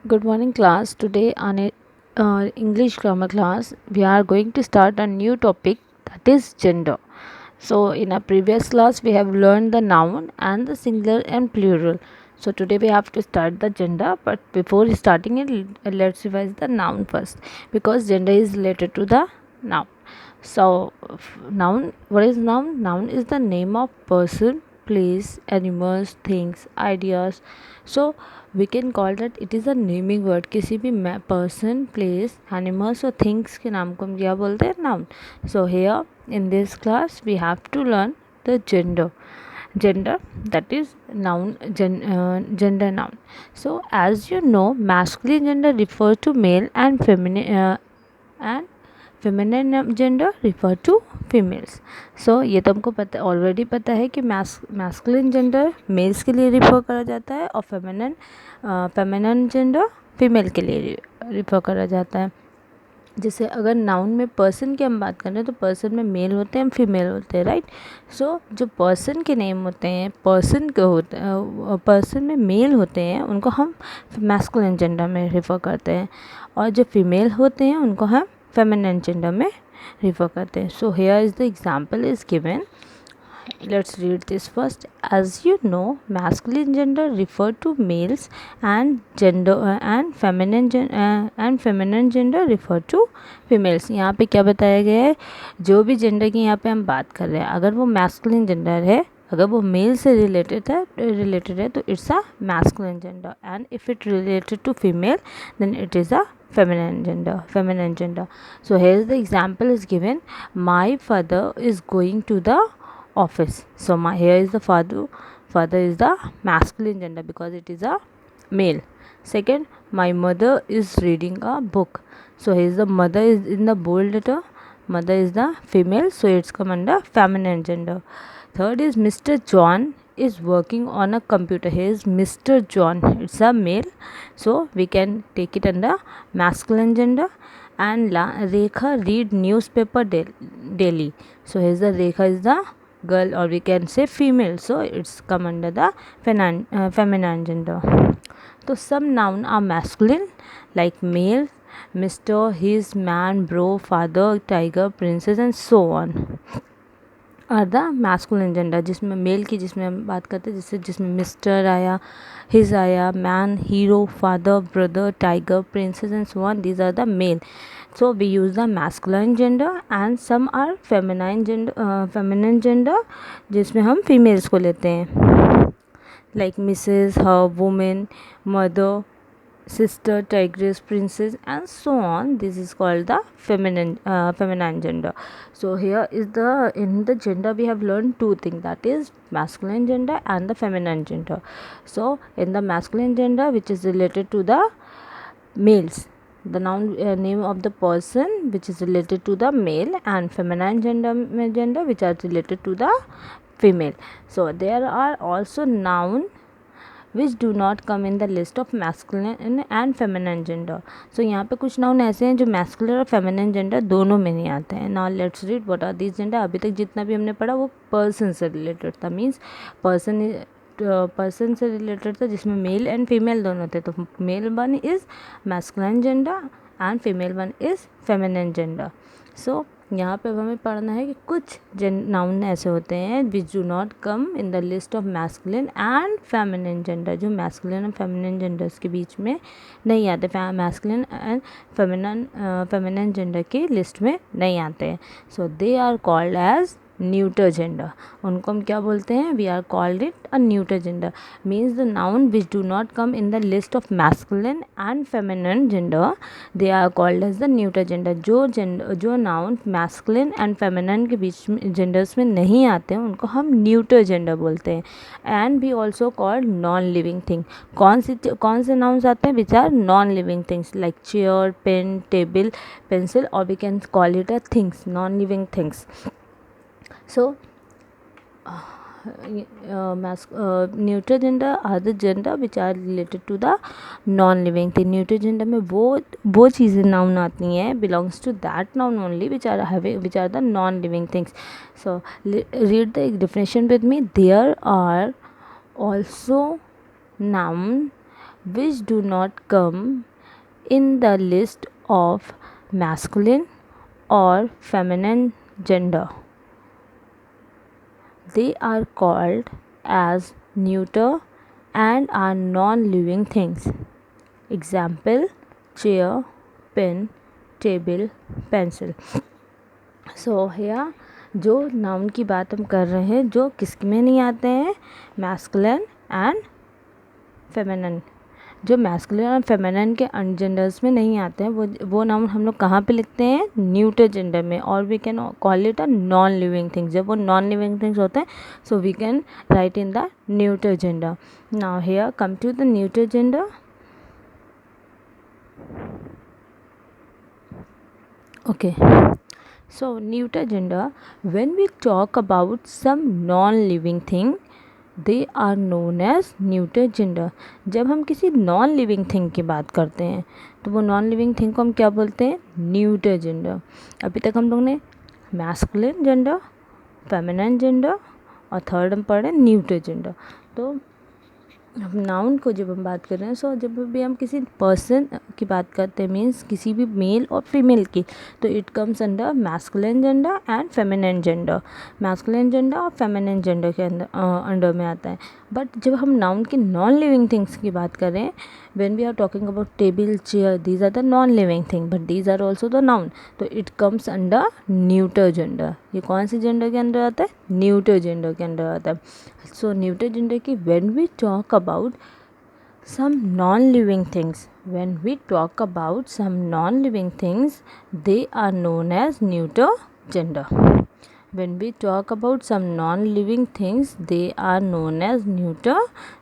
Good morning, class. Today on English grammar class, we are going to start a new topic, that is gender. So, in our previous class, we have learned the noun and the singular and plural. So, today we have to start the gender, but before starting it, let's revise the noun first, because gender is related to the noun. So, noun, what is noun? Noun is the name of person, place, animals, things, ideas. So, we can call that it is a naming word. किसी भी person, place, animals or things के नाम को हम क्या बोलते हैं? Noun. So, here in this class we have to learn the gender, that is noun, gender noun. So as you know, masculine gender refers to male and feminine gender refer to females. So ये तो हमको पता already पता है कि masculine gender mails के लिए refer करा जाता है और फेमिनिन जेंडर फीमेल के लिए रिफ़र करा जाता है. जैसे अगर नाउन में पर्सन की हम बात करें तो पर्सन में मेल होते हैं फीमेल होते हैं, राइट. सो जो पर्सन के नेम होते हैं, पर्सन में मेल होते हैं उनको हम मैस्कुलिन जेंडर में रिफ़र करते हैं, और जो फीमेल होते हैं उनको हम फेमिनिन जेंडर में रिफ़र करते हैं. So here is the example is given. Let's read this first. As you know, masculine gender refer to males and feminine gender refer to females. यहाँ पे क्या बताया गया है? जो भी जेंडर की यहाँ पे हम बात कर रहे हैं, अगर वो मैस्कुलिन जेंडर है, अगर वो मेल से रिलेटेड है तो it's a masculine gender, and if it related to female then it is a feminine gender. So here is the example is given. My father is going to the office. So here is the father is the masculine gender because it is a male. Second, my mother is reading a book. So here is the mother is in the bold letter, mother is the female, so it's come under feminine gender. Third is Mr. John is working on a computer. Here is Mr. John, it's a male, so we can take it under masculine gender. And Rekha read newspaper daily. So here is the Rekha is the girl, or we can say female, so it's come under the feminine gender. So some noun are masculine like male, Mr., his, man, bro, father, tiger, princess and so on are the masculine gender. जिसमें male की जिसमें हम बात करते हैं, जिसमें mister आया, his आया, man, hero, father, brother, tiger, princess and so on, these are the male. So we use the masculine gender and some are feminine gender जिसमें हम females को लेते हैं, like Mrs., her, woman, mother, sister, tigress, princess and so on. This is called the feminine gender. So here is in the gender we have learned two things, that is masculine gender and the feminine gender. So in the masculine gender, which is related to the males, the noun name of the person which is related to the male, and feminine gender which are related to the female. So there are also noun which do not come in the list of masculine and feminine gender. So यहाँ पे कुछ noun ऐसे हैं जो masculine और feminine gender दोनों में नहीं आते हैं. Now let's read what are these gender. अभी तक जितना भी हमने पढ़ा वो person से related था, means person से related था जिसमें मेल एंड फीमेल दोनों थे. तो male one is masculine gender and female one is feminine gender. So यहाँ पे अब हमें पढ़ना है कि कुछ नाउन ऐसे होते हैं which do not come in the list of masculine and feminine gender, जो मैस्कुलिन और फेमिनिन जेंडर्स के बीच में नहीं आते, मैस्कुलिन एंड फेमिनिन जेंडर की लिस्ट में नहीं आते हैं. So they are called as neuter gender. उनको हम क्या बोलते हैं? We are called it a neuter gender. Means the noun which do not come in the list of masculine and feminine gender, they are called as the neuter gender. जो noun masculine and feminine के बीच में genders में नहीं आते हैं उनको हम न्यूटर जेंडर बोलते हैं. And we also called non living thing. कौन से नाउन्स आते हैं? Which are non living things like chair, pen, table, pencil, और we can call it a things, non living things. So neuter gender are the gender which are related to the non living thing. neuter gender में वो चीज़ें noun आती हैं, belongs to that noun only which are the non living things. So read the definition with me. There are also noun which do not come in the list of masculine or feminine gender. They are called as neuter and are non-living things. Example: chair, pen, table, pencil. So here जो noun की बात हम कर रहे हैं जो किस में नहीं आते हैं, मैस्कुलिन एंड फेमिनिन। जो मैस्कुलिन और फेमिनिन के जेंडर्स में नहीं आते हैं वो नाउन हम लोग कहाँ पे लिखते हैं, न्यूटर जेंडर में, और we can call it a non living things. जब वो नॉन लिविंग थिंग्स होते हैं so we can write in the neuter gender. Now here come to the neuter gender. Okay, so neuter gender, when we talk about some non-living thing, they are known as neuter gender. जब हम किसी non living thing की बात करते हैं तो वो non living thing को हम क्या बोलते हैं, न्यूटर जेंडर। अभी तक हम लोग ने मैस्कुलिन जेंडर, फेमिनिन जेंडर और थर्ड हम पढ़े न्यूटर जेंडर। तो नाउन को जब हम बात कर रहे हैं सो जब भी हम किसी पर्सन की बात करते हैं मीन्स किसी भी मेल और फीमेल की, तो it comes under masculine gender and feminine gender. Masculine gender और फेमिनिन जेंडर के अंडर में आता है। बट जब हम नाउन की नॉन लिविंग थिंग्स की बात कर रहे हैं, when we are talking about table, chair, these are the non living thing but these are also the noun, तो it comes under neuter gender. ये कौन सी जेंडर के अंदर आता है, न्यूटर जेंडर के अंदर आता है। So neuter gender की when we talk about some non-living things, when we talk about some non-living things, they are known as neuter gender. When we talk about some non-living things, they are known as neuter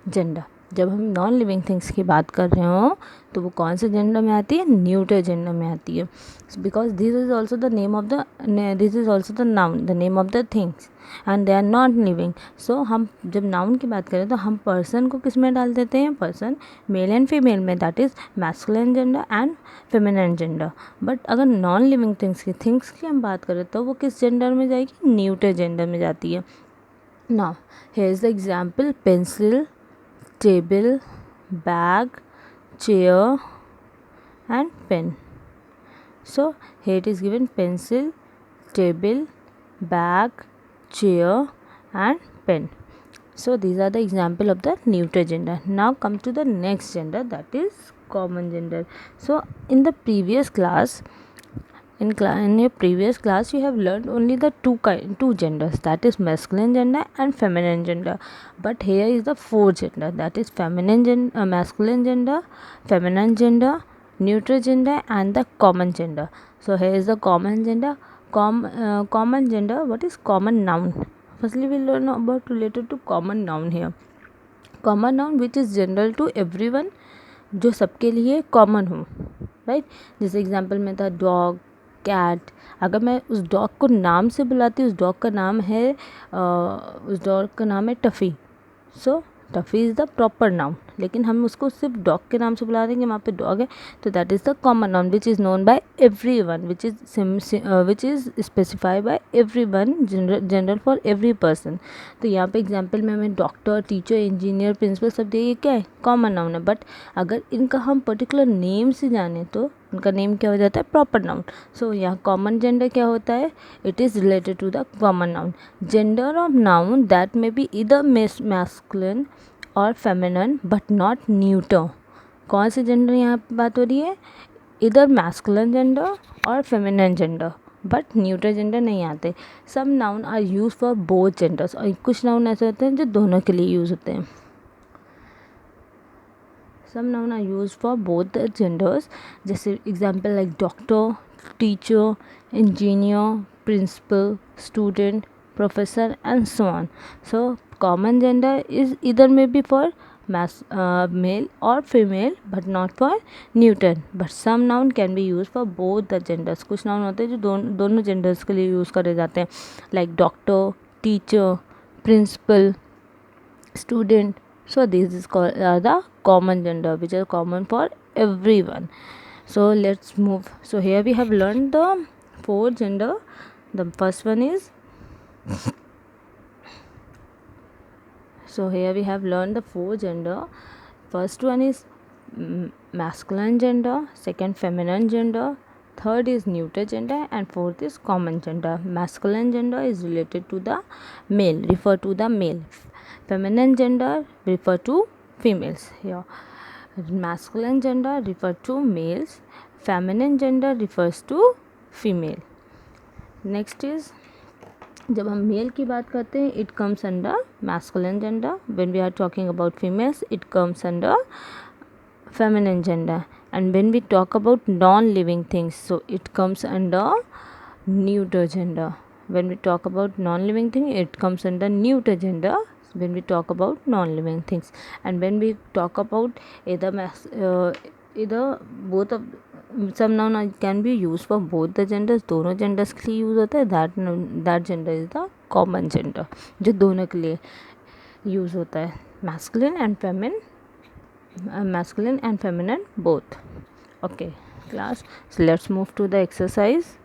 gender. जब हम non living things की बात कर रहे हो तो वो कौन से जेंडर में आती है, न्यूटर जेंडर में आती है। Because this is also the name of the this is also the noun, the name of the things and they are not living. So हम जब नाउन की बात करें तो हम पर्सन को किस में डाल देते हैं, पर्सन मेल एंड फीमेल में, that is masculine gender and feminine gender. But अगर नॉन लिविंग थिंग्स की हम बात करें तो वो किस जेंडर में जाएगी, न्यूटर जेंडर में जाती है। Now here is the example: pencil, table, bag, chair and pen. So here it is given pencil, table, bag, chair and pen. So these are the example of the neuter gender. Now come to the next gender, that is common gender. So in the previous class, in your previous class you have learned only the two genders, that is masculine gender and feminine gender. But here is the fourth gender, that is feminine gender, masculine gender, feminine gender, neutral gender and the common gender. So here is the common gender. Common gender, what is common noun? Firstly we learn about related to common noun here. Common noun which is general to everyone, जो सबके लिए common हो, right. जैसे example में था dog, cat. अगर मैं उस डॉग को नाम से बुलाती हूँ, उस डॉग का नाम है टफ़ी, सो टफ़ी इज़ द प्रॉपर नाउन। लेकिन हम उसको सिर्फ डॉग के नाम से बुला देंगे, वहाँ पे डॉग है, तो that is the common noun which is known by every one, which is specified by every one, general for every person. तो यहाँ पे एग्जाम्पल में हमें डॉक्टर, टीचर, इंजीनियर, प्रिंसिपल सब दिए, क्या है, कॉमन नाउन है। बट अगर इनका हम पर्टिकुलर नेम से जाने तो उनका नेम क्या हो जाता है, प्रॉपर नाउन। सो यहाँ कॉमन जेंडर क्या होता है, it is related to the common noun. Gender of noun that may be either masculine और फेमिनिन बट नॉट न्यूटर। कौन से जेंडर यहाँ पे बात हो रही है, इधर मैस्कुलिन जेंडर और feminine gender, but neuter gender नहीं आते। Some noun are use for both genders, और कुछ नाउन ऐसे होते हैं जो दोनों के लिए यूज़ होते हैं। Some noun are use for both the genders, जैसे example like doctor, teacher, engineer, principal, student, professor and so on. So common gender is इधर में बी फॉर मेल और female but not for neuter. But some noun can be use for both the genders. कुछ noun होते हैं जो दोनों genders के लिए यूज़ करे जाते हैं, like doctor, teacher, principal, student. So this is called the common gender which are common for everyone. So let's move. So here we have learned the four gender. The first one is, so here we have learned the four gender. First one is masculine gender, second feminine gender, third is neuter gender, and fourth is common gender. Masculine gender is related to the male, refer to the male. Feminine gender refer to females. Here, masculine gender refer to males, feminine gender refers to female. Next is जब हम male की बात करते हैं it comes under masculine gender. When we are talking about females it comes under feminine gender. And when we talk about non-living things, so it comes under neuter gender. When we talk about non-living thing it comes under neuter gender when we talk about non-living things. And when we talk about either both of some noun can be used for both the genders, दोनों genders के लिए use होता है. that gender is the common gender, जो दोनों के लिए use होता है. masculine and feminine both. Okay class, so let's move to the exercise.